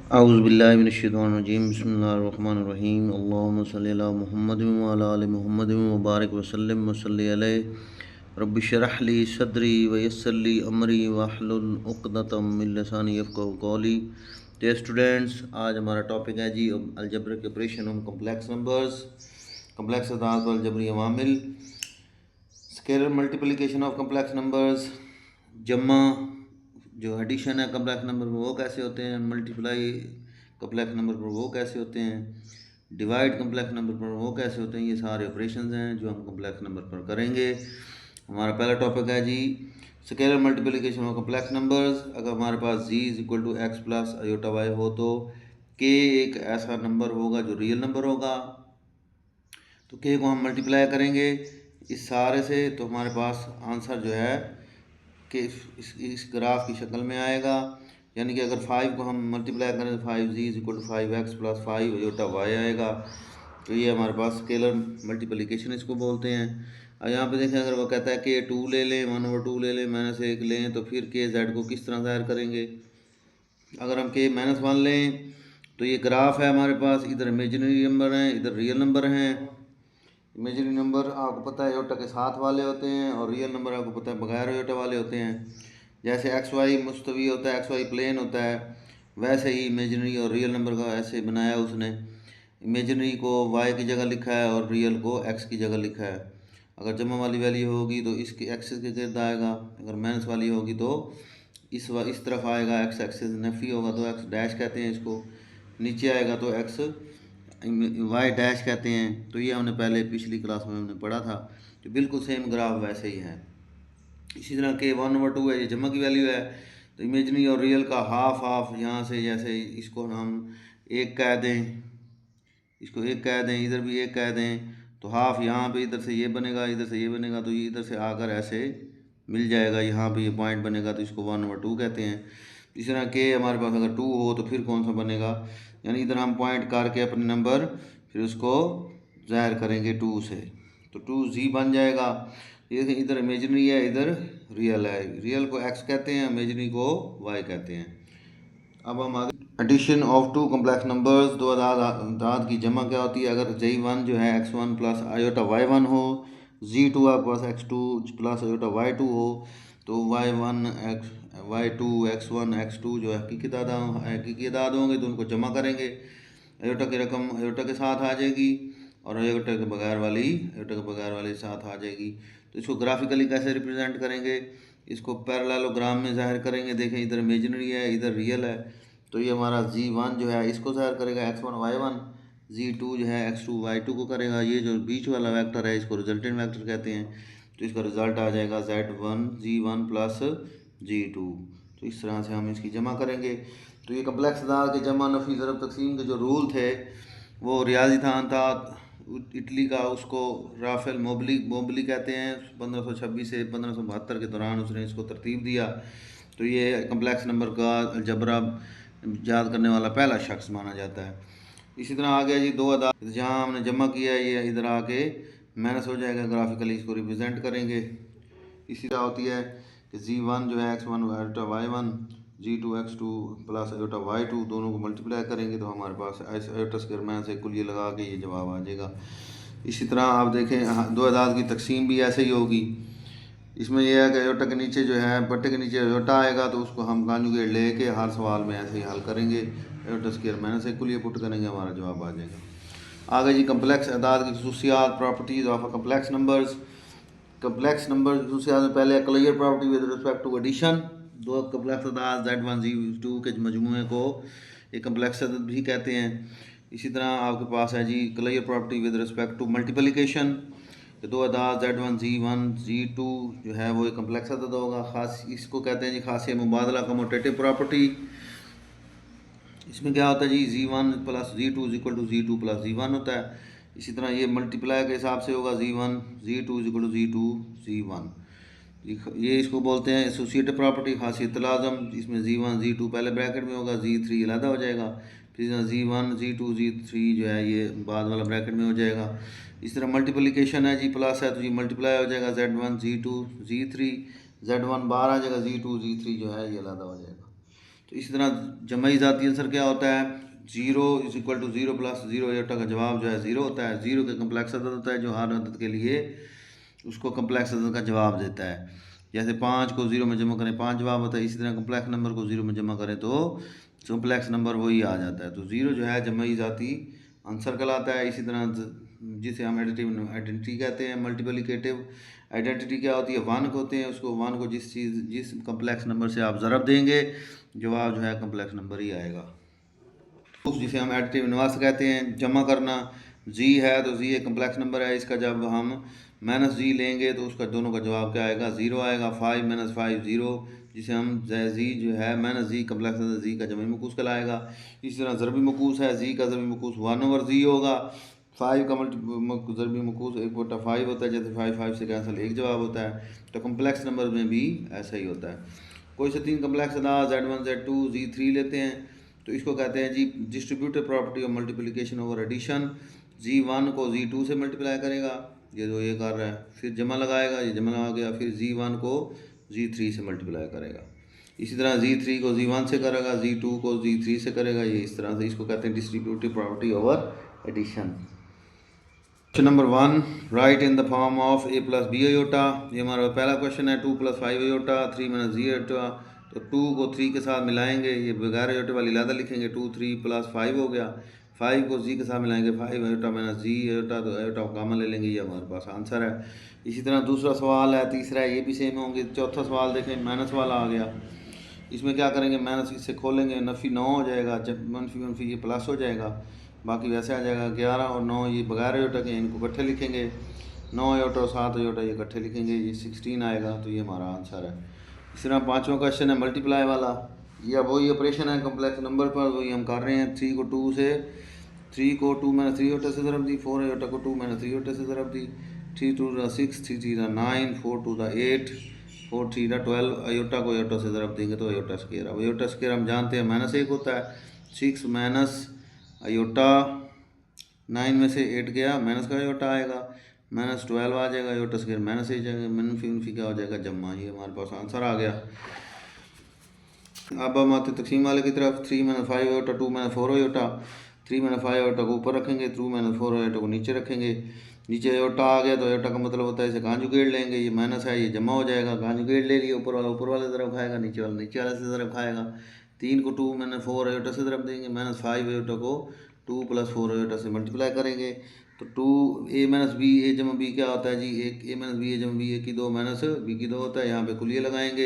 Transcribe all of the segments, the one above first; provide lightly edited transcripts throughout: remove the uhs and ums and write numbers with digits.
औज़ुबिल्लाहिमिनश्शैतानिर्रजीम बिस्मिल्लाहिर्रहमानिर्रहीम अल्लाहुम्मा सल्लि अला मुहम्मदिन व अला आलि मुहम्मदिन व बारिक व सल्लिम व सल्लि अलैहि रब्बि इश्रह ली सदरी व यस्सिर ली अमरी वाहलुल उक़दतम मिन लिसानी यफ़क़हू क़ौली। तो स्टूडेंट्स, आज हमारा टॉपिक है जी algebraic operation on complex numbers, complex अदाद व अलजबरी अवामिल, scalar multiplication of complex numbers, जमा जो एडिशन है कम्प्लेक्स नंबर पर वो कैसे होते हैं, मल्टीप्लाई कम्प्लेक्स नंबर पर वो कैसे होते हैं, डिवाइड कम्प्लेक्स नंबर पर वो कैसे होते हैं। ये सारे ऑपरेशंस हैं जो हम कम्प्लेक्स नंबर पर करेंगे। हमारा पहला टॉपिक है जी scalar multiplication of complex numbers. अगर हमारे पास z is equal to x plus iota y हो तो k एक ऐसा नंबर होगा जो रियल नंबर होगा, तो k को हम मल्टीप्लाई करेंगे इस सारे से, तो हमारे पास आंसर जो है कि इस ग्राफ की शक्ल में आएगा। यानी कि अगर 5 को हम मल्टीप्लाई करें तो 5z is equal to 5x plus 5 iota y आएगा। तो ये हमारे पास स्केलर मल्टीप्लिकेशन इसको बोलते हैं। और यहाँ पे देखें, अगर वो कहता है कि 2 ले लें, 1/2 ले लें, -1 लें, तो फिर के जेड को किस तरह ज़ाहिर करेंगे। अगर हम के -1 लें तो ये ग्राफ है हमारे पास, इधर इमेजिनरी नंबर हैं, इधर रियल नंबर हैं। इमेजिनरी नंबर आपको पता है आयोटा के साथ वाले होते हैं और रियल नंबर आपको पता है बगैर आयोटा वाले होते हैं। जैसे एक्स वाई मुस्तवी होता है, एक्स वाई प्लेन होता है, वैसे ही इमेजिनरी और रियल नंबर का ऐसे बनाया उसने। इमेजिनरी को वाई की जगह लिखा है और रियल को एक्स की जगह लिखा है। अगर जमा वाली वैल्यू होगी तो इसकी एक्सिस के गिर्द आएगा, अगर माइनस वाली होगी तो इस तरफ आएगा, एक्स एक्सिस नफी होगा तो एक्स डैश कहते हैं इसको, नीचे आएगा तो एक्स वाई डैश कहते हैं। तो ये हमने पहले पिछली क्लास में हमने पढ़ा था। तो बिल्कुल सेम ग्राफ वैसे ही है। इसी तरह के 1/2 है, ये जमा की वैल्यू है, तो इमेजनरी और रियल का हाफ हाफ यहाँ से, जैसे इसको हम एक कह दें, इसको एक कह दें, इधर भी एक कह दें, तो हाफ यहाँ पे इधर से ये बनेगा, इधर से ये बनेगा, तो ये इधर से आकर ऐसे मिल जाएगा, यहाँ पे ये पॉइंट बनेगा, तो इसको 1/2 कहते हैं। इस तरह के हमारे पास अगर 2 हो तो फिर कौन सा बनेगा, यानी इधर हम पॉइंट करके अपने नंबर फिर उसको ज़ाहिर करेंगे 2 से, तो 2z बन जाएगा। ये इधर इमेजिनरी है, इधर रियल है, रियल को x कहते हैं, इमेजिनरी को y कहते हैं। अब हम आगे addition of two complex numbers, दो अदाद की जमा क्या होती है। अगर z1 जो है x1 प्लस आयोटा y1 हो, z2 आपके पास x2 प्लस आयोटा y2 हो, तो y1 y2 x1 x2 जो हकीकी अदाद होंगे तो उनको जमा करेंगे, आयोटा की रकम आयोटा के साथ आ जाएगी और आयोटा के बगैर वाली साथ आ जाएगी। तो इसको ग्राफिकली कैसे रिप्रेजेंट करेंगे, इसको पैरेललोग्राम में ज़ाहिर करेंगे। देखें, इधर इमेजिनरी है, इधर रियल है, तो ये हमारा z1 जो है इसको ज़ाहिर करेगा x1 y1, z2 जो है x2 y2 को करेगा। ये जो बीच वाला वेक्टर है इसको रिजल्टेंट वेक्टर कहते हैं, तो इसका रिज़ल्ट आ जाएगा z1 प्लस z2। तो इस तरह से हम इसकी जमा करेंगे। तो ये कम्प्लेक्स अदाद के जमा नफ़ी ज़रब तकसीम के जो रूल थे वो रियाज़ीदान था इटली का, उसको राफेल मोबली कहते हैं। 1526 से 1572 के दौरान उसने इसको तरतीब दिया। तो ये कम्प्लेक्स नंबर का अलजबरा याद करने वाला पहला शख्स माना जाता है। इसी तरह आ गया जी दो अदाद, जहाँ हमने जमा किया है ये इधर आके माइनस हो जाएगा, ग्राफिकली इसको रिप्रेजेंट करेंगे। इसी तरह होती है कि z1 जो है x1 iota y1, z2 x2 plus iota y2, दोनों को मल्टीप्लाई करेंगे तो हमारे पास आयोटा स्क्वायर में से कुल ये लगा के ये जवाब आ जाएगा। इसी तरह आप देखें दो अदाद की तकसीम भी ऐसे ही होगी। इसमें यह है कि आयोटा के नीचे जो है बट्टे के नीचे आयोटा आएगा तो उसको हम कॉन्जुगेट लेके हर सवाल में ऐसे ही हल करेंगे, आयोटा स्क्वायर में से कुल ये पुट करेंगे, हमारा जवाब आ जाएगा। आगे जी कम्प्लेक्स अदाद की खसूसियात, properties of a complex numbers. Complex number की खसूसियात में पहले clear property with respect to addition. दो कम्प्लेक्स अदाद z1 z2 के मजमूए को एक कम्प्लेक्स अदद भी कहते हैं। इसी तरह आपके पास है जी clear property with respect to multiplication, तो दो अदाद z1 z2 जो है वो एक कम्प्लेक्स अदद होगा। खास इसको कहते हैं जी खासी मुबादला कम्यूटेटिव प्रॉपर्टी। इसमें क्या होता है जी z1 plus z2 is equal to z2 plus z1 होता है। इसी तरह ये मल्टीप्लाई के हिसाब से होगा z1 z2 is equal to z2 z1। ये इसको बोलते हैं एसोसिएटिव प्रॉपर्टी, खासियत लाजम। इसमें z1 z2 पहले ब्रैकेट में होगा, z3 अलहदा हो जाएगा, फिर z1 z2 z3 जो है ये बाद वाला ब्रैकेट में हो जाएगा। इस तरह मल्टीप्लिकेशन है जी, प्लस है तो जी मल्टीप्लाई हो जाएगा z1 z2 z3, z1 बाहर आ जाएगा, z2 z3 जो है ये अलहदा हो जाएगा। तो इसी तरह जमाई ज़ाती आंसर क्या होता है, 0 इज इक्वल टू 0 प्लस 0 एटा का जवाब जो है 0 होता है। 0 के कम्प्लेक्स अदद होता है जो हर अदद के लिए उसको कम्प्लेक्स अदद का जवाब देता है। जैसे 5 को 0 में जमा करें 5 जवाब होता है, इसी तरह कम्प्लेक्स नंबर को 0 में जमा करें तो कम्प्लेक्स नंबर वही आ जाता है। तो 0 जो है जमाई ज़ाती आंसर कहलाता है। इसी तरह जिसे हम एडिटिव आइडेंटिटी कहते हैं। मल्टीप्लिकेटिव आइडेंटिटी क्या होती है, 1 होते हैं, उसको 1 को जिस कम्प्लेक्स नंबर से आप ज़रब देंगे जवाब जो है कम्प्लेक्स नंबर ही आएगा। जिसे हम एडिटिव इनवर्स कहते हैं, जमा करना। जी है तो जी एक कम्प्लेक्स नंबर है, इसका जब हम माइनस जी लेंगे तो उसका दोनों का जवाब क्या आएगा, 0 आएगा। 5 माइनस 5 0, जिसे हम जी जो है माइनस जी कम्प्लेक्स नंबर जी का जमी मकूस कहलाएगा। इसी तरह ज़रबी मकूस है, जी का ज़रबी मकूस 1/जी होगा। 5 का ज़रबी मकूस 1/5 होता है, जैसे 5 से कैंसिल 1 जवाब होता है। तो कम्प्लेक्स नंबर में भी ऐसा ही होता है। कोई से 3 कम्प्लेक्स अदा Z1 Z2 Z3 लेते हैं तो इसको कहते हैं जी distributive property of multiplication over addition. Z1 को Z2 से मल्टीप्लाई करेगा, ये जो ये कर रहा है, फिर जमा लगाएगा, ये जमा लगा गया, फिर Z1 को Z3 से मल्टीप्लाई करेगा। इसी तरह Z3 को Z1 से करेगा, Z2 को Z3 से करेगा। ये इस तरह से इसको कहते हैं distributive property over addition. Question number 1, write in the form of a plus b iota. ये हमारा पहला क्वेश्चन है। 2 प्लस 5 आयोटा 3 माइनस जी आयोटा। तो 2 को 3 के साथ मिलाएंगे, ये बगैर आयोटे वाली लादा लिखेंगे, 2 3 प्लस 5 हो गया। 5 को जी के साथ मिलाएंगे, 5 आयोटा माइनस जी आयोटा, तो आयोटा को कॉमन ले लेंगे, ये हमारे पास आंसर है। इसी तरह दूसरा सवाल है, तीसरा है, ये भी सेम होंगे। चौथा सवाल देखें, माइनस वाला आ गया। इसमें क्या करेंगे, माइनस इससे खोलेंगे, नफ़ी 9 हो जाएगा, जब मनफी मनफी ये प्लस हो जाएगा, बाकी वैसे आ जाएगा। 11 और 9 ये बगैर आयोटा के, इनको इकट्ठे लिखेंगे। 9 आयोटा और 7 आयोटा ये इकट्ठे लिखेंगे, ये 16 आएगा। तो ये हमारा आंसर है। इस तरह पाँचवा क्वेश्चन है मल्टीप्लाई वाला। ये अब वही ऑपरेशन है कम्प्लेक्स नंबर पर, वही हम कर रहे हैं। 3 को 2 से 3 को 2 माइनस 3 आयोटा से ज़रब दी। 4 आयोटा को 2 माइनस 3 आयोटा से ज़रब दी। 3 2 6, 3 3 9, 4 2 8, 4 3 12। आयोटा को आयोटा से ज़रब देंगे तो आयोटा स्क्वायर। अब आयोटा स्क्वायर हम जानते हैं -1 होता है। 6 माइनस आयोटा 9 में से 8 गया, माइनस का आयोटा आएगा, -12 आ जाएगा, आयोटा स्क्वायर -1 जाएगा, मनफी क्या हो जाएगा, जम्मा। ये हमारे पास आंसर आ गया। अब हम आते तकसीम वाले की तरफ। 3 minus 5 iota 2 minus 4 iota. 3 minus 5 iota को ऊपर रखेंगे, 2 माइनस 4 आयोटा को नीचे रखेंगे। नीचे आयोटा आ गया तो आयोटा का मतलब होता है इसे कांजुगेट लेंगे, ये माइनस है, ये जमा हो जाएगा। कांजुगेट ले लिए, ऊपर वाला ऊपर वाले तरफ खाएगा, नीचे वाला नीचे वाले से तरफ खाएगा। 3 को 2 माइनस 4 आयोटा से तरफ देंगे, -5 आयोटा को 2 प्लस 4 आयोटा से मल्टीप्लाई करेंगे। तो 2 a माइनस बी, ए जमा बी क्या होता है जी, एक a माइनस बी, ए जमा बी, ए की 2 माइनस बी की 2 होता है। यहाँ पे कुलिये लगाएंगे।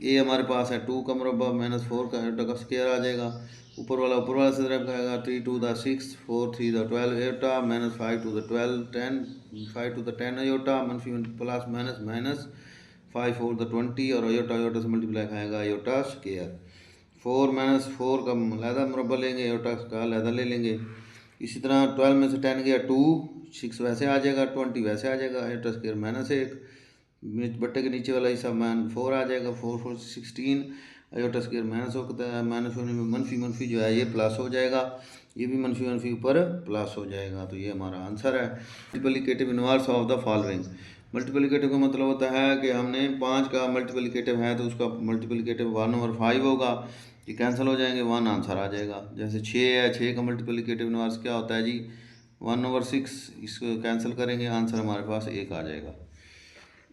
ए हमारे पास है 2 का मुरब्बा, -4 का आयोटा का स्क्वायर आ जाएगा। ऊपर वाला से तरफ खाएगा। 3 2 the 6, 4 3 the 12 iota, -5 2 the 12 10, 5 2 the 10 iota, मनफी प्लस माइनस माइनस 5 4 द 20, और आयोटा आयोटा से मल्टीप्लाई खाएगा आयोटा स्क्वायर। 4 माइनस 4 का लहदा मुरब्बा लेंगे, आयोटा का लहदा ले लेंगे। इसी तरह 12 में से 10 गया 2, 6 वैसे आ जाएगा, 20 वैसे आ जाएगा, आयोटा स्क्वायर -1, बट्टे के नीचे वाला हिस्सा -4 आ जाएगा। 4 4 16, आयोटा स्क्वायर माइनस होता है, माइनस होने में मनफी मनफी जो है ये प्लस हो जाएगा, ये भी मनफी मनफी ऊपर प्लस हो जाएगा। तो ये हमारा आंसर है। Multiplicative inverse of the following. Multiplicative का मतलब होता है कि हमने 5 का मल्टीप्लिकेटिव है तो उसका मल्टीप्लिकेटिव 1/5 होगा, ये कैंसिल हो जाएंगे, 1 आंसर आ जाएगा। जैसे 6 है, 6 का मल्टीप्लिकेटिव इनवर्स क्या होता है जी, 1/6, इसको कैंसिल करेंगे, आंसर हमारे पास 1 आ जाएगा।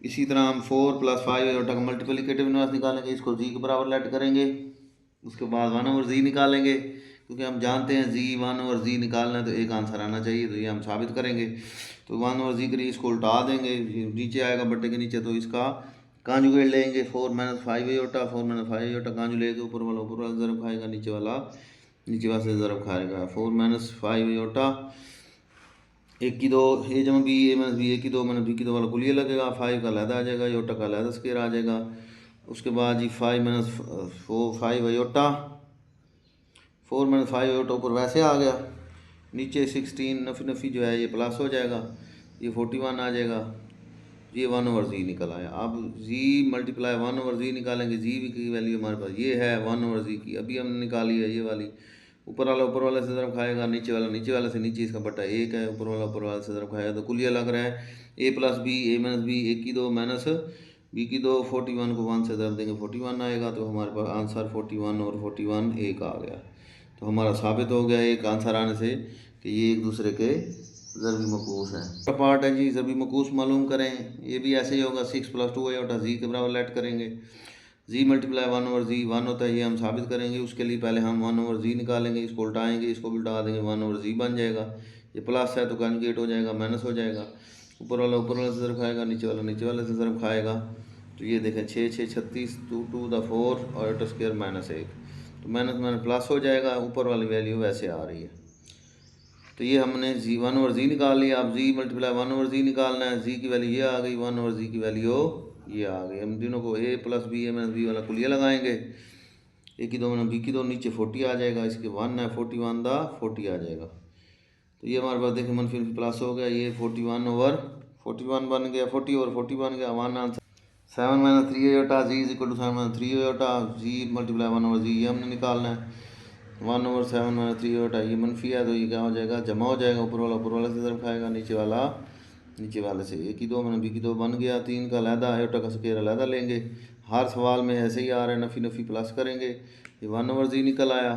इसी तरह हम 4 प्लस 5 आयोटा का मल्टीप्लिकेटिव इनवर्स निकालेंगे, इसको जी के बराबर लेट करेंगे, उसके बाद 1/z निकालेंगे, क्योंकि हम जानते हैं जी 1/z निकालना है तो एक आंसर आना चाहिए, तो ये हम साबित करेंगे। तो 1/z के लिए इसको उल्टा देंगे, नीचे आएगा बट्टे के नीचे, तो इसका कांजुगेट लेंगे। 4 माइनस 5 आयोटा, 4 माइनस 5 आयोटा कांजू लेंगे, ऊपर वाला ज़रब खाएगा, नीचे वाला से ज़रब खाएगा। 4 माइनस 5 आयोटा, 1 की 2, ए जमा बी, ए माइनस बी, 1 की 2 माइनस बी की 2 वाला कुलिया लगेगा। 5 का लहदा आ जाएगा, आयोटा का लहदा स्क्वायर आ जाएगा। उसके बाद जी 5 माइनस 5 आयोटा, 4 माइनस 5 आयोटा ऊपर वैसे आ गया, नीचे 16 नफ़ी नफ़ी जो है ये प्लस हो जाएगा, ये 41 आ जाएगा, ये 1/z निकल आया। अब z मल्टीप्लाई 1/z निकालेंगे, z की वैल्यू हमारे पास ये है 1/z की, अभी हमने निकाली है ये वाली। ऊपर वाला से तरफ खाएगा, नीचे वाला से नीचे, इसका बट्टा 1 है, ऊपर वाला से तरफ खाएगा, तो कुलिया लग रहा है a plus b, a minus b, 1 की 2 माइनस बी की दो 41 को 1 से ज़रब देंगे 41 आएगा, तो हमारे पास आंसर 41 और 41 एक आ गया। तो हमारा साबित हो गया एक आंसर आने से कि ये एक दूसरे के ज़रबी मकूस हैं। पार्ट है जी, ज़रबी मकूस मालूम करें। ये भी ऐसे ही होगा, 6 + 2 आयोटा जी के बराबर लेट करेंगे। जी मल्टीप्लाई 1/z 1 होता है, ये हम साबित करेंगे। उसके लिए पहले हम 1/z निकालेंगे, इसको उल्टाएंगे, इसको भी उल्टा देंगे, 1/z बन जाएगा। ये प्लस है तो कॉन्जुगेट हो जाएगा, माइनस हो जाएगा। ऊपर वाला से ज़रब खाएगा, नीचे वाला से ज़रब खाएगा। तो ये देखें 6 6 36, 2 2 द 4 और स्क्वायर -1, तो माइनस प्लस हो जाएगा। ऊपर वाली वैल्यू वैसे आ रही है। तो ये हमने जी 1/z निकाल लिया। अब जी मल्टीप्लाई 1/z निकालना है। जी की वैल्यू ये आ गई, 1/z की वैल्यू ये आ गई। हम तीनों को a + b a - b वाला कुलिया लगाएंगे। a की 2 b की 2, नीचे 40 आ जाएगा, इसके 1 है, 41 दा 40 आ जाएगा। तो ये हमारे पास देखिए मनफी प्लस हो गया, ये 41/41 बन गया, 40 और 40 बन गया। 1 आंसर 7 - 3 आयोटा जी = 7 - 3 आयोटा। जी मल्टीप्लाई 1/z ये हमने निकालना है। 1/7 - 3 आयोटा ये मनफी है, तो ये क्या हो जाएगा, जमा हो जाएगा। ऊपर वाला से ज़रब खाएगा, नीचे वाले से। a की 2 - b की 2 बन गया। 3 का अलहदा, आयोटा का स्क्वायर अलहदा लेंगे। हर सवाल में ऐसे ही आ रहा है, नफ़ी प्लस करेंगे। ये 1/z निकल आया।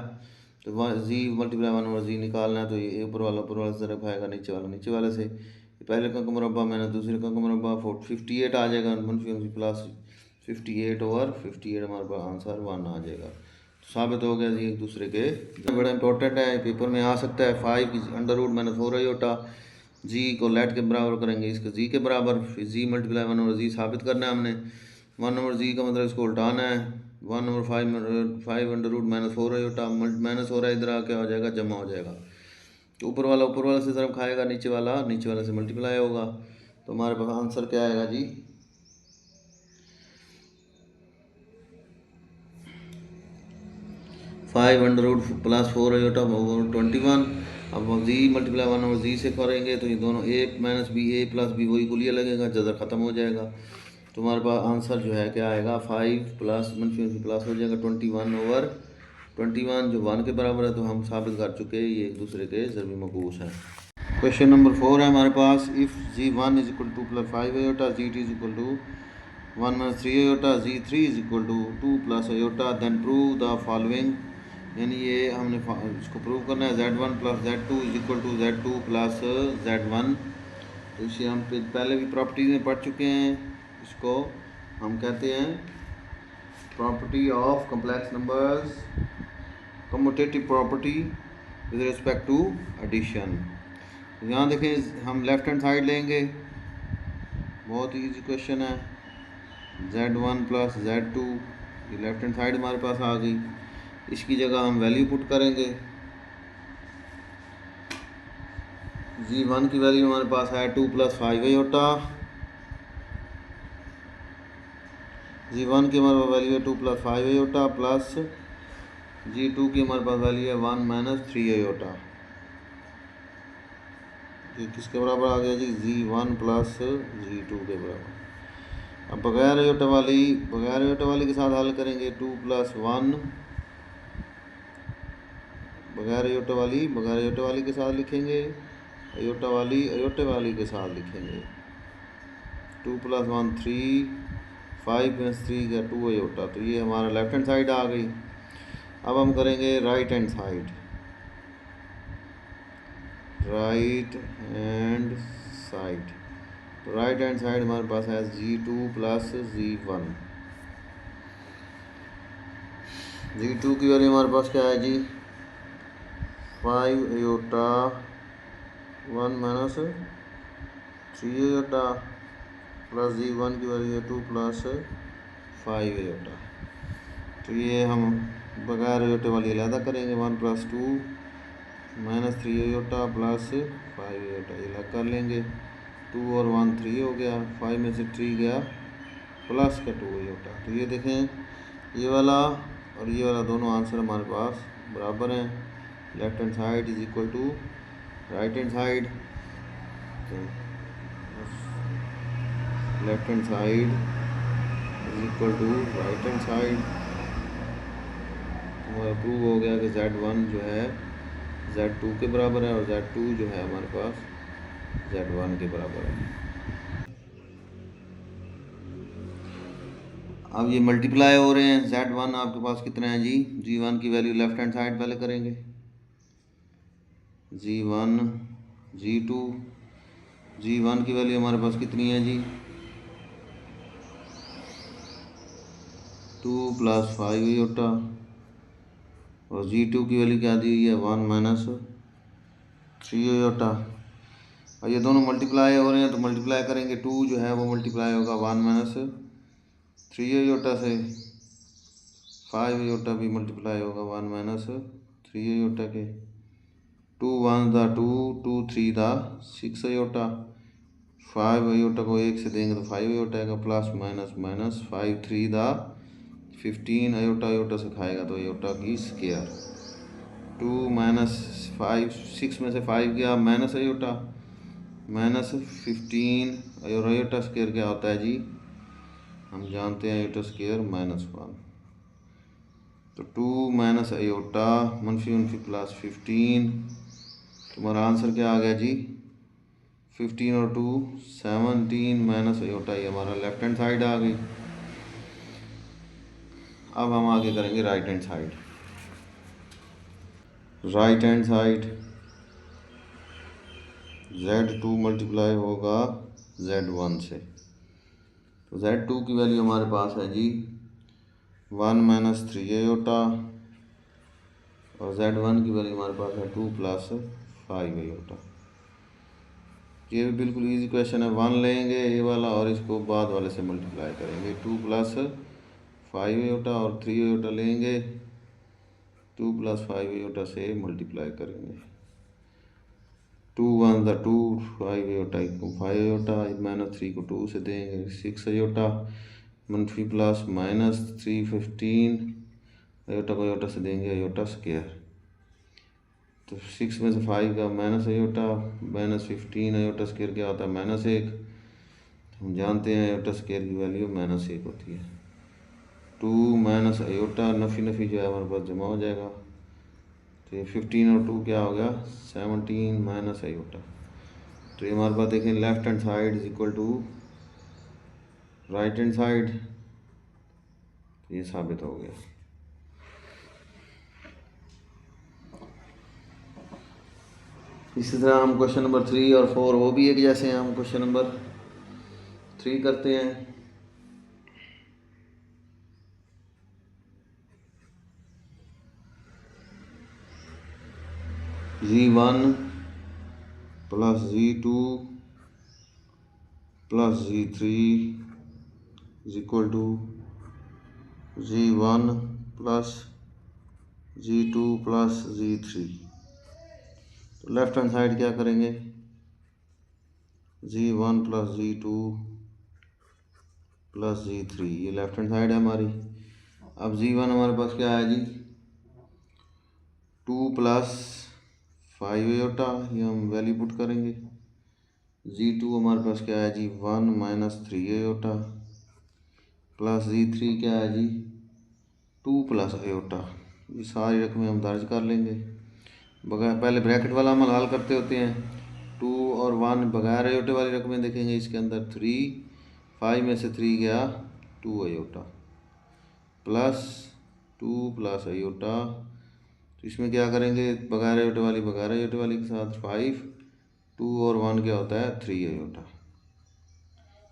तो जी मल्टीप्लाई 1/z निकालना है, तो ये ऊपर वाला से ज़रब खाएगा, नीचे वाले से। पहले का मुरब्बा मैंने दूसरे का मुरब्बा 58 आ जाएगा, मनफी प्लस 58/58 हमारे पास आंसर 1 आ जाएगा। तो साबित हो गया जी एक दूसरे के। बड़ा इंपॉर्टेंट है, पेपर में आ सकता है। 5 की √-4 आयोटा जी को लेट के बराबर करेंगे, इसको जी के बराबर। फिर जी मल्टीप्लाई 1/z साबित करना है हमने। 1/z का मतलब इसको उल्टाना है। 1/5 -4 आयोटा माइनस हो रहा है, इधर आ क्या हो जाएगा, जमा हो जाएगा। तो ऊपर वाला से ज़रब खाएगा, नीचे वाले से मल्टीप्लाई होगा। तो हमारे पास आंसर क्या आएगा जी, 5 √+4 आयोटा 21। अब जी मल्टीप्लाई 1/z से करेंगे, तो ये दोनों a - b a + b वही कुलिया लगेगा, जज़र ख़त्म हो जाएगा। तो हमारे पास आंसर जो है क्या आएगा, 5 प्लस मनफी प्लस हो जाएगा 21/21, जो 1 के बराबर है। तो हम साबित कर चुके हैं ये एक दूसरे के ज़रबी मकूस हैं। क्वेश्चन नंबर 4 है हमारे पास। If g1 = 2 + 5 iota, g2 = 1 - 3 iota, g3 = 2 + iota, then prove the following. यानी ये हमने इसको प्रूव करना है। z1 + z2 = z2 + z1। तो इसे हम पहले भी प्रॉपर्टीज में पढ़ चुके हैं। इसको हम कहते हैं property of complex numbers, commutative property with respect to addition. यहाँ देखें, हम लेफ्ट हैंड साइड लेंगे, बहुत इजी क्वेश्चन है। z1 + z2, ये लेफ्ट हैंड साइड हमारे पास आ गई। इसकी जगह हम वैल्यू पुट करेंगे। g1 की वैल्यू हमारे पास है 2 + 5 आयोटा। g1 की हमारे पास वैल्यू है 2 + 5 आयोटा, प्लस g2 की हमारे पास वैल्यू है 1 - 3 आयोटा। ये किसके बराबर आ गया जी, g1 + g2 के बराबर। अब बगैर आयोटा वाली के साथ हल करेंगे। 2 + 1, बगैर आयोटा वाली के साथ लिखेंगे, आयोटा वाली के साथ लिखेंगे। 2 + 1 3, 5 - 3 का 2 आयोटा। तो ये हमारा लेफ्ट हैंड साइड आ गई। अब हम करेंगे राइट हैंड साइड। तो राइट हैंड साइड हमारे पास है g2 + g1। g2 की वैल्यू हमारे पास क्या है जी, 5 आयोटा 1 - 3 आयोटा, प्लस g1 की वैल्यू है 2 + 5 आयोटा। तो ये हम बगैर आयोटे वाली अलहदा करेंगे। 1 + 2 - 3 आयोटा प्लस 5 आयोटा, ये अलग कर लेंगे। 2 और 1 3 हो गया, 5 में से 3 गया, प्लस का 2 आयोटा। तो ये देखें, ये वाला और ये वाला दोनों आंसर हमारे पास बराबर हैं। Left hand side = right hand side. तो left hand side = right hand side. हमारा प्रूव हो गया कि z1 जो है z2 के बराबर है, और z2 जो है हमारे पास z1 के बराबर है। अब ये मल्टीप्लाई हो रहे हैं। Z1 आपके पास कितने हैं जी? G1 की वैल्यू लेफ्ट हैंड साइड पहले करेंगे, G1 G2। G1 की वैल्यू हमारे पास कितनी है जी? 2 + 5 आयोटा, और G2 की वैल्यू क्या दी हुई है? 1 - 3 आयोटा। और ये दोनों मल्टीप्लाई हो रहे हैं तो मल्टीप्लाई करेंगे, 2 जो है वो मल्टीप्लाई होगा 1 - 3 आयोटा से, 5 आयोटा भी मल्टीप्लाई होगा 1 - 3 आयोटा के। 2 1 दा 2, 2 3 दा 6 आयोटा। 5 आयोटा को 1 से देंगे तो 5 आयोटा आएगा, प्लस माइनस माइनस 5 3 दा 15 आयोटा, आयोटा से खाएगा तो आयोटा की स्केयर। 2 - 5, 6 में से 5 गया माइनस आयोटा, -15 और आयोटा स्केयर क्या होता है जी? हम जानते हैं आयोटा स्केयर -1। तो 2 - आयोटा -15 + 15, तुम्हारा आंसर क्या आ गया जी? 15 और 2 17 माइनस आयोटा, ये हमारा लेफ्ट हैंड साइड आ गई। अब हम आगे करेंगे right hand side. Right hand side Z2 multiply होगा Z1 से, तो Z2 की वैल्यू हमारे पास है जी 1 - 3 आयोटा, और Z1 की वैल्यू हमारे पास है 2 + 5 आयोटा। ये भी बिल्कुल इजी क्वेश्चन है। 1 लेंगे ये वाला और इसको बाद वाले से मल्टीप्लाई करेंगे, 2 + 5 आयोटा, और 3 आयोटा लेंगे, 2 + 5 आयोटा से मल्टीप्लाई करेंगे। 2 1 दा 2, 5 आयोटा को 5 आयोटा, -3 को 2 से देंगे 6 आयोटा, मनफी प्लस -3 15 आयोटा को आयोटा से देंगे आयोटा स्केयर। तो 6 में से 5 का माइनस आयोटा, -15 आयोटा स्केयर क्या होता है? -1। हम जानते हैं आयोटा स्केयर की वैल्यू -1 होती है। 2 - आयोटा, नफ़ी नफ़ी जो है हमारे पास जमा हो जाएगा, तो ये 15 और 2 क्या हो गया? 17 माइनस आयोटा। तो ये हमारे पास देखें left hand side is equal to right hand side, तो ये साबित हो गया। इसी तरह हम क्वेश्चन नंबर 3 और 4 वो भी एक जैसे हैं। हम क्वेश्चन नंबर 3 करते हैं। G1 + G2 + G3 is equal to G1 + G2 + G3। तो लेफ्ट हैंड साइड क्या करेंगे? G1 + G2 + G3, ये लेफ्ट हैंड साइड है हमारी। अब G1 हमारे पास क्या है जी? 2 + 5 आयोटा, ये हम वैल्यू पुट करेंगे। G2 हमारे पास क्या है जी? 1 - 3 आयोटा, प्लस G3 क्या है जी? 2 + आयोटा। ये सारी रकमें हम दर्ज कर लेंगे। बगैर पहले ब्रैकेट वाला हम हल करते होते हैं। 2 और 1 बगैर आयोटे वाली रकमें देखेंगे, इसके अंदर 3, 5 में से 3 गया 2 आयोटा, प्लस 2 + आयोटा। तो इसमें क्या करेंगे? बगैर आयोटे वाली के साथ 5, 2 और 1 क्या होता है? 3 आयोटा।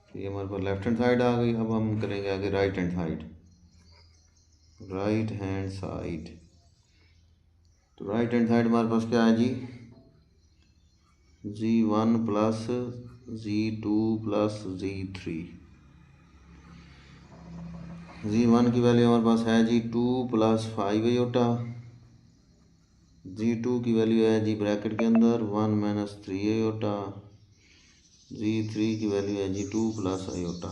तो ये हमारे पास लेफ्ट हैंड साइड आ गई। अब हम करेंगे आगे right hand side. Right hand side, तो राइट हैंड साइड हमारे पास क्या है जी? G1 + G2 + G3। G1 की वैल्यू हमारे पास है जी 2 + 5 आयोटा। G2 की वैल्यू है जी ब्रैकेट के अंदर 1 - 3 आयोटा। G3 की वैल्यू है जी 2 + आयोटा।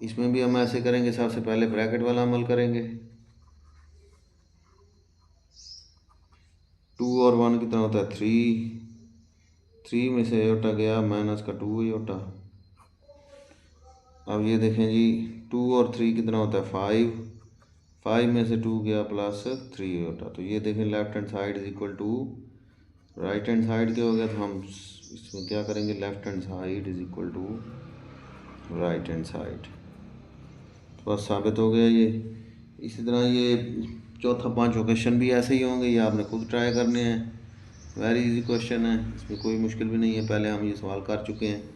इसमें भी हम ऐसे करेंगे, सबसे पहले ब्रैकेट वाला अमल करेंगे। 2 और 1 कितना होता है? 3 में से आयोटा गया -2 आयोटा। अब ये देखें जी 2 और 3 कितना होता है? 5 में से 2 गया +3 आयोटा। तो ये देखें left hand side is equal to right hand side के हो गया। तो हम इसमें क्या करेंगे? Left hand side is equal to right hand side. तो बस साबित हो गया ये। इसी तरह ये चौथा पांचवा क्वेश्चन भी ऐसे ही होंगे, ये आपने खुद ट्राई करने हैं। वेरी इजी क्वेश्चन है, इसमें कोई मुश्किल भी नहीं है, पहले हम ये सवाल कर चुके हैं।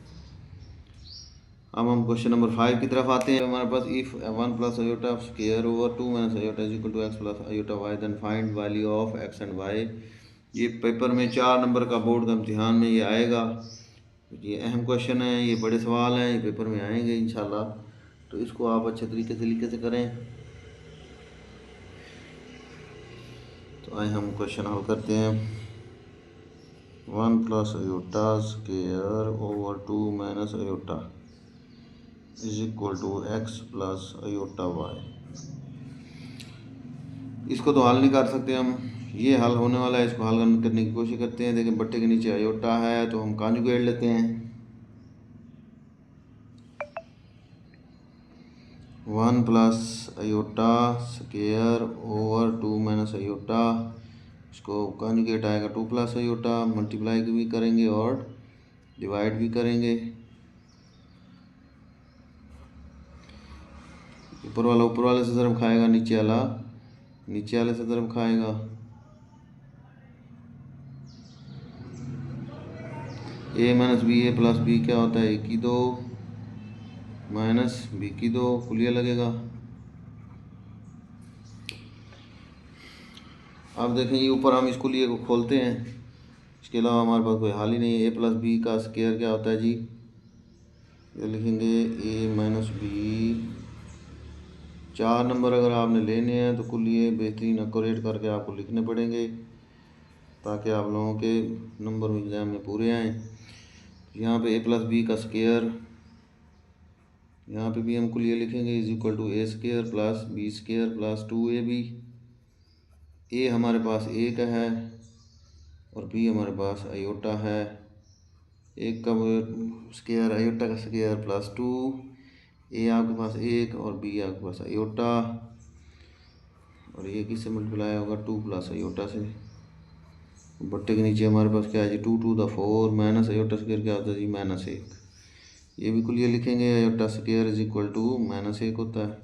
अब हम क्वेश्चन नंबर 5 की तरफ आते हैं। हमारे पास if 1 plus iota square over 2 minus iota is equal to x plus iota y then find value of x and y. ये पेपर में 4 नंबर का बोर्ड का इम्तिहान में ये आएगा। ये अहम क्वेश्चन है, ये बड़े सवाल हैं, ये पेपर में आएंगे इंशाल्लाह, तो इसको आप अच्छे तरीके से करें। तो आए हम क्वेश्चन हल करते हैं। 1 plus iota square over 2 minus iota is equal to x plus iota y. इसको तो हल नहीं कर सकते हम, ये हल होने वाला है, इसको हल करने की कोशिश करते हैं। देखिए बट्टे के नीचे आयोटा है तो हम कॉन्जुगेट लेते हैं। 1 plus iota square over 2 minus iota, इसको कॉन्जुगेट आएगा 2 प्लस आयोटा, मल्टीप्लाई भी करेंगे और डिवाइड भी करेंगे। ऊपर वाले से ज़रब खाएगा, नीचे वाले से ज़रब खाएगा। ए माइनस बी, ए प्लस बी क्या होता है, ए की 2 माइनस बी की 2, कुलिया लगेगा। अब देखें ये ऊपर हम इस कुलिये को खोलते हैं, इसके अलावा हमारे पास कोई हाल ही नहीं है। ए प्लस बी का स्क्वायर क्या होता है जी, ये लिखेंगे ए माइनस बी। 4 नंबर अगर आपने लेने हैं तो कुलिये बेहतरीन एक्यूरेट करके आपको लिखने पड़ेंगे ताकि आप लोगों के नंबर एग्ज़ाम में पूरे आएँ। यहाँ पे ए प्लस बी का स्क्वायर, यहाँ पे भी हम कुलिये लिखेंगे is equal to a square plus b square plus 2ab। ए हमारे पास ए का है और बी हमारे पास आयोटा है। एक का स्क्वायर आयोटा का स्क्वायर प्लस 2, ए आपके पास 1 और बी आपके पास आयोटा, और ये किससे मल्टीप्लाई होगा 2 प्लस आयोटा से। बट्टे के नीचे हमारे पास क्या है जी 2 to the 4 minus iota square क्या होता है जी -1। ये भी कुल ये लिखेंगे iota square is equal to -1 होता है।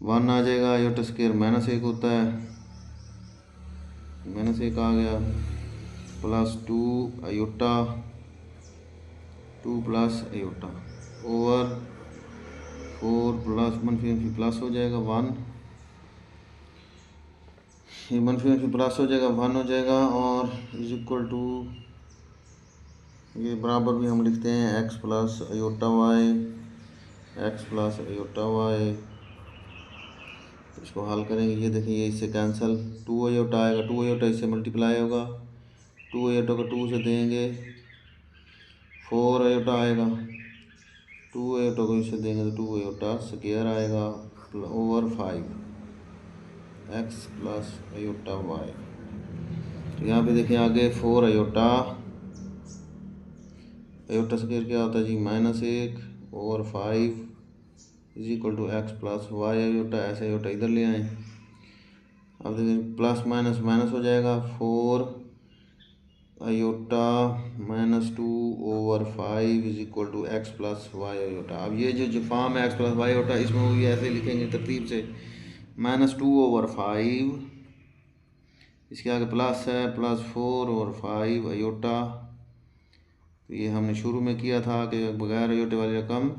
1 आ जाएगा, आयोटा स्क्वायर -1 होता है, -1 आ गया, plus 2 iota 2 plus iota over 4 plus -1 plus हो जाएगा 1, ये -1 प्लस हो जाएगा 1 हो जाएगा, और इज इक्वल टू ये बराबर भी हम लिखते हैं x plus iota y, x plus iota y. इसको हल करेंगे, ये देखिए इससे कैंसिल, 2 आयोटा आएगा, 2 आयोटा इससे मल्टीप्लाई होगा, 2 आयोटा को 2 से देंगे, 4 आयोटा आएगा, 2 आयोटा को इससे देंगे तो 2 आयोटा स्क्वायर आएगा over 5 x plus iota y. तो यहाँ पे देखिए आगे 4 आयोटा, आयोटा स्क्वायर क्या होता है जी -1 over 5 is equal to x plus y iota. ऐसे आयोटा इधर ले आए, अब देखिए प्लस माइनस माइनस हो जाएगा, 4 iota -2 over 5 is equal to x plus y iota. अब ये जो फॉर्म है एक्स प्लस वाई आयोटा, इसमें वो भी ऐसे लिखेंगे तरतीब से, -2 ओवर 5, इसके आगे प्लस है, प्लस 4 ओवर 5 आयोटा। तो ये हमने शुरू में किया था कि बगैर आयोटे वाली रकम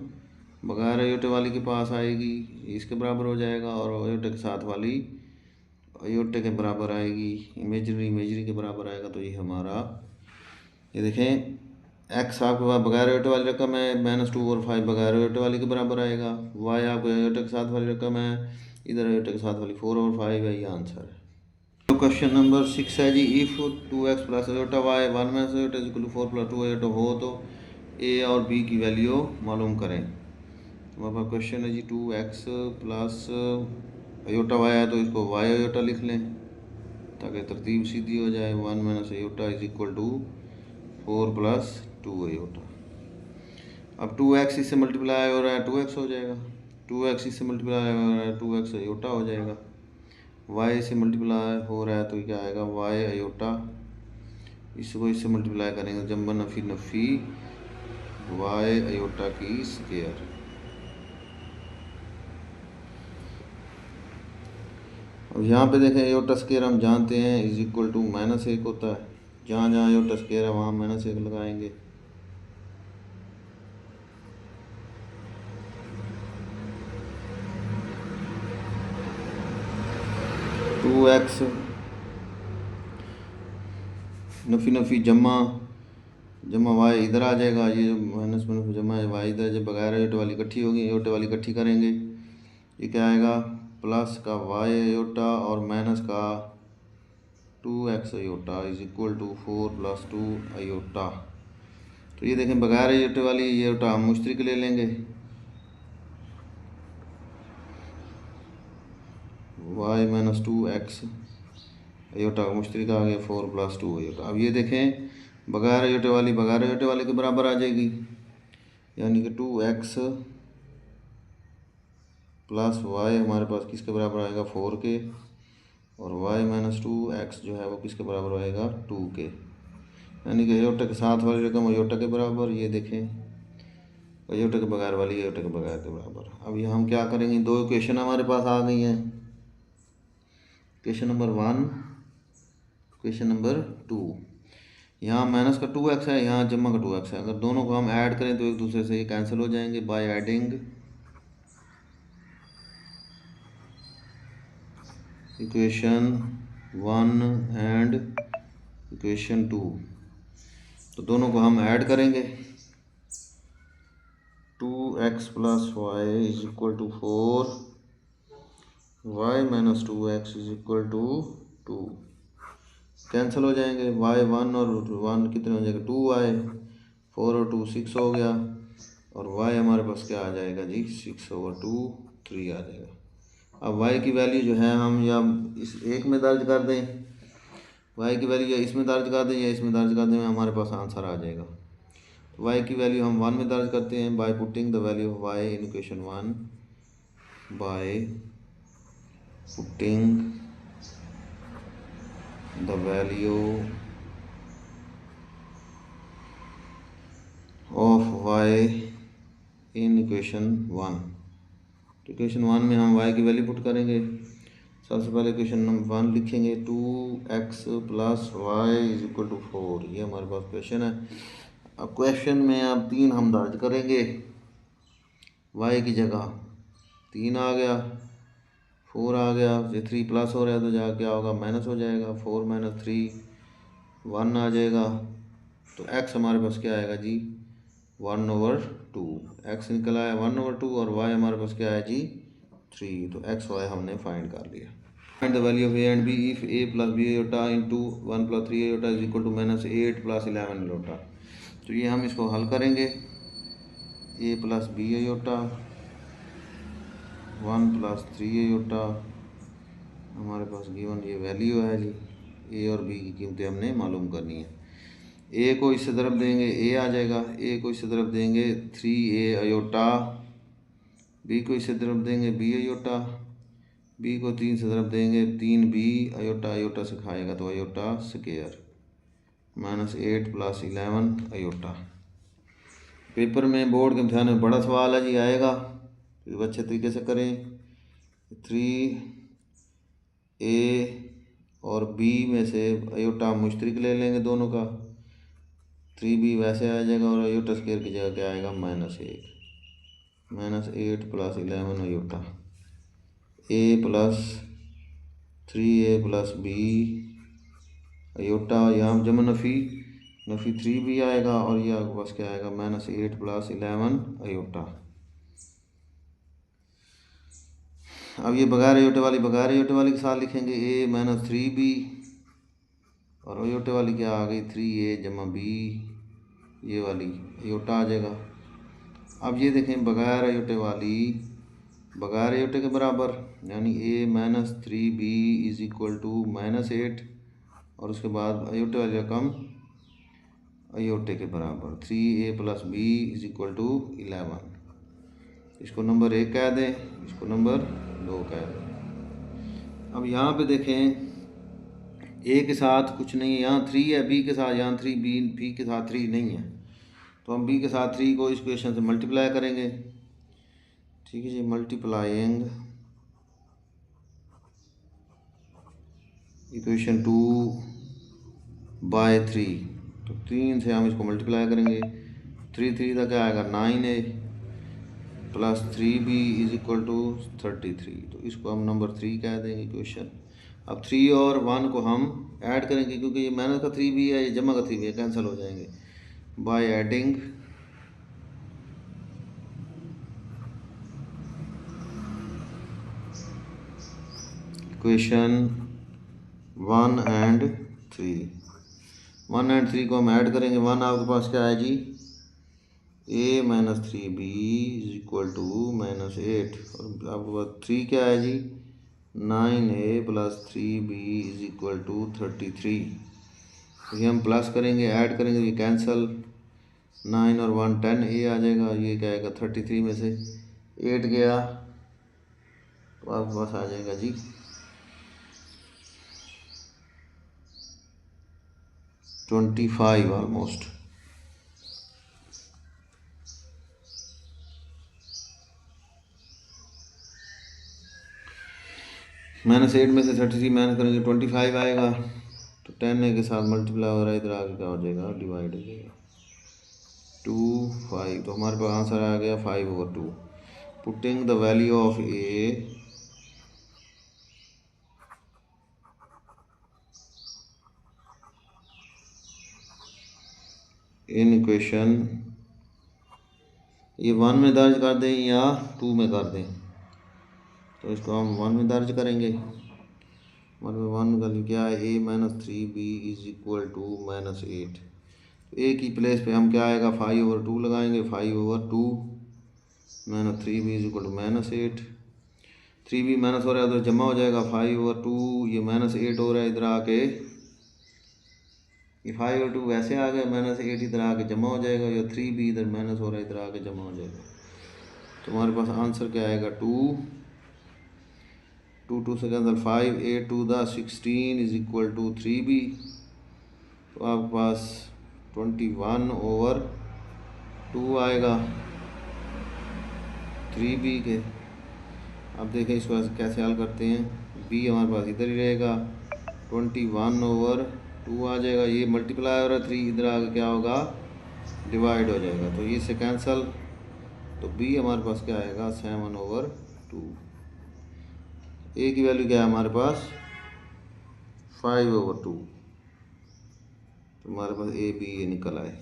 बगैर आयोटे वाली के पास आएगी, इसके बराबर हो जाएगा, और आयोटे के साथ वाली आयोटे के बराबर आएगी, इमेजरी के बराबर आएगा। तो ये हमारा, ये देखें एक्स आपके पास बगैर आयोटे वाली रकम है, -2 ओवर 5 बगैर आयोटे वाली के बराबर आएगा, वाई आपको आयोटे के साथ वाली रकम है, इधर आयोटे के साथ वाली 4 ओवर 5 है, ये आंसर है। क्वेश्चन नंबर 6 है जी, if 2x plus iota y 1 minus iota is equal to 4 plus 2 iota हो तो ए और बी की वैल्यू मालूम करें। तो हमारे पास क्वेश्चन है जी 2x प्लस आयोटा वाई है तो इसको वाई आयोटा लिख लें ताकि तरतीब सीधी हो जाए। 1 minus iota is equal to 4 plus 2 iota. अब 2x इससे मल्टीप्लाई हो रहा है 2x हो जाएगा, 2x इससे मल्टीप्लाई हो रहा है 2x आयोटा हो जाएगा, y से मल्टीप्लाई हो रहा है तो क्या आएगा y आयोटा, इसको इससे मल्टीप्लाई करेंगे जम्बा नफ़ी नफ़ी y आयोटा की स्क्वायर। अब यहाँ पे देखें एयोटा स्क्वायर हम जानते हैं इज इक्वल टू -1 होता है। जहाँ जहाँ एयोटा स्क्वायर है वहाँ -1 लगाएंगे। टू एक्स नफ़ी नफ़ी जमा जमा वाई इधर आ जाएगा, ये जो माइनस माइनस जमा है वाई इधर, जब बगैर एयोटे वाली इकट्ठी होगी, एयोटे वाली इकट्ठी करेंगे, ये क्या आएगा प्लस का वाई एयोटा और माइनस का 2x iota is equal to 4 + 2 iota. तो ये देखें बगैर एयोटे वाली ये एयोटा हम मुश्तरक ले लेंगे, y - 2x अयोटा का मुश्तरक आ गया 4 + 2 अयोटा। अब ये देखें बगैर अयोटे वाली के बराबर आ जाएगी, यानी कि 2x + y हमारे पास किसके बराबर आएगा 4 के, और y - 2x जो है वो किसके बराबर आएगा 2 के, यानी कि अयोटा के साथ वाली रकम अयोटा के बराबर, ये देखें अयोटा के बगैर वाली अयोटा के बगैर के बराबर। अब ये हम क्या करेंगे, दो इक्वेशन हमारे पास आ गई हैं, इक्वेशन नंबर 1 इक्वेशन नंबर 2। यहाँ माइनस का 2x है, यहाँ जमा का 2x है, अगर दोनों को हम ऐड करें तो एक दूसरे से ये कैंसिल हो जाएंगे by adding equation 1 and equation 2। तो दोनों को हम ऐड करेंगे, 2x + y is equal to 4, y - 2x is equal to 2, cancel हो जाएंगे, y 1 और 1 कितने हो जाएगा 2y, 4 और 2 6 हो गया, और y हमारे पास क्या आ जाएगा जी 6/2 3 आ जाएगा। अब y की वैल्यू जो है हम या इस एक में दर्ज कर दें, y की वैल्यू या इसमें दर्ज कर दें या इसमें दर्ज कर दें, हमारे पास आंसर आ जाएगा। तो y की वैल्यू हम 1 में दर्ज करते हैं by putting the value of y in equation 1, by putting the value of y in equation 1। तो इक्वेशन 1 में हम y की वैल्यू पुट करेंगे। सबसे पहले इक्वेशन नंबर 1 लिखेंगे, 2x + y is equal to 4, ये हमारे पास क्वेश्चन है। अब क्वेश्चन में अब 3 हम दर्ज करेंगे, y की जगह 3 आ गया, 4 आ गया, ये 3 प्लस हो रहा है तो जा क्या होगा माइनस हो जाएगा, 4 - 3 1 आ जाएगा। तो x हमारे पास क्या आएगा जी 1/2, x निकल आया 1/2 और y हमारे पास क्या है जी 3। तो x y हमने फाइंड कर लिया। Find the value of a and b if a + b iota into 1 + 3 अयोटा इज इक्वल टू -8 + 11 अयोटा। तो ये हम इसको हल करेंगे, a + b अयोटा 1 + 3 अयोटा, हमारे पास गिवन ये वैल्यू है जी, a और b की कीमतें हमने मालूम करनी है। a को इससे तरफ देंगे a आ जाएगा, a को इससे तरफ देंगे 3a अयोटा, b को इससे तरफ देंगे b अयोटा, b को 3 से तरफ देंगे 3b अयोटा, अयोटा से खाएगा तो अयोटा स्क्वायर -8 + 11 अयोटा। पेपर में बोर्ड के इम्तिहान में बड़ा सवाल है जी आएगा, तो अच्छे तरीके से करें। 3a और b में से अयोटा मुश्तरक ले लेंगे दोनों का, 3b वैसे आ जाएगा और अयोटा स्क्वायर की जगह क्या आएगा -8 + 11 aorta, a + 3a + b aorta, यहाँ जमा नफ़ी 3b आएगा और यह बस क्या आएगा -8 + 11 अयोटा। अब ये बगैर अयोटे वाली के साथ लिखेंगे a - 3b और अयोटे वाली क्या आ गई 3a + b, ये वाली अयोटा आ जाएगा। अब ये देखें बगैर अयोटे के बराबर, यानी a - 3b is equal to -8 और उसके बाद अयोटे वाली रकम अयोटे के बराबर 3a + b is equal to 11। इसको नंबर 1 कह दें, इसको नंबर 2 कह दें। अब यहाँ पे देखें a के साथ कुछ नहीं है, यहाँ 3 है, b के साथ यहाँ 3, b के साथ 3 नहीं है, तो हम b के साथ 3 को इस इक्वेशन से मल्टीप्लाई करेंगे। ठीक है जी, मल्टीप्लाइंग इक्वेशन 2/3, तो 3 से हम इसको मल्टीप्लाई करेंगे। 3 का क्या आएगा 9a plus 3b is equal to 33, तो इसको हम नंबर 3 कह देंगे इक्वेशन। अब 3 और 1 को हम ऐड करेंगे, क्योंकि ये माइनस का 3b है, ये जमा का 3b है, कैंसिल हो जाएंगे by adding equation 1 and 3। 1 and 3 को हम ऐड करेंगे। 1 आपके पास क्या है जी, a minus 3b is equal to -8, और आपके पास 3 क्या है जी 9a plus 3b is equal to 33। ये हम प्लस करेंगे, ऐड करेंगे, ये कैंसल, 9 और 1 10a आ जाएगा। ये क्या आएगा 33 में से 8 गया तो आपके पास आ जाएगा जी 25 ऑलमोस्ट। -8 में से 33 माइनस करेंगे 25 आएगा, तो 10a के साथ मल्टीप्लाई हो रहा है, इधर आगे क्या हो जाएगा डिवाइड हो जाएगा 2 5, तो हमारे पास आंसर आ गया 5/2। Putting the value of a in equation, ये 1 में दर्ज कर दें या 2 में कर दें, तो इसको हम 1 में दर्ज करेंगे। मतलब 1 का क्या है a minus 3b is equal to -8, तो a की प्लेस पे हम क्या आएगा 5/2 लगाएंगे। 5/2 minus 3b is equal to -8, 3b minus हो रहा है उधर जमा हो जाएगा 5/2, ये -8 हो रहा है इधर आके, ये 5/2 वैसे आ गया, -8 इधर आके जमा हो जाएगा, या 3b इधर माइनस हो रहा है इधर आके जमा हो जाएगा। तो हमारे पास आंसर क्या आएगा 2 से cancel 5, 8 to the 16 is equal to 3b, तो आपके पास 21/2 आएगा 3b के। अब देखें इसको कैसे हल करते हैं। b हमारे पास इधर ही रहेगा, 21/2 आ जाएगा, ये मल्टीप्लाई हो रहा है 3, इधर आगे क्या होगा डिवाइड हो जाएगा, तो ये से कैंसल, तो b हमारे पास क्या आएगा 7/2। a की वैल्यू क्या है हमारे पास 5/2, तो हमारे पास a b ये निकल आए।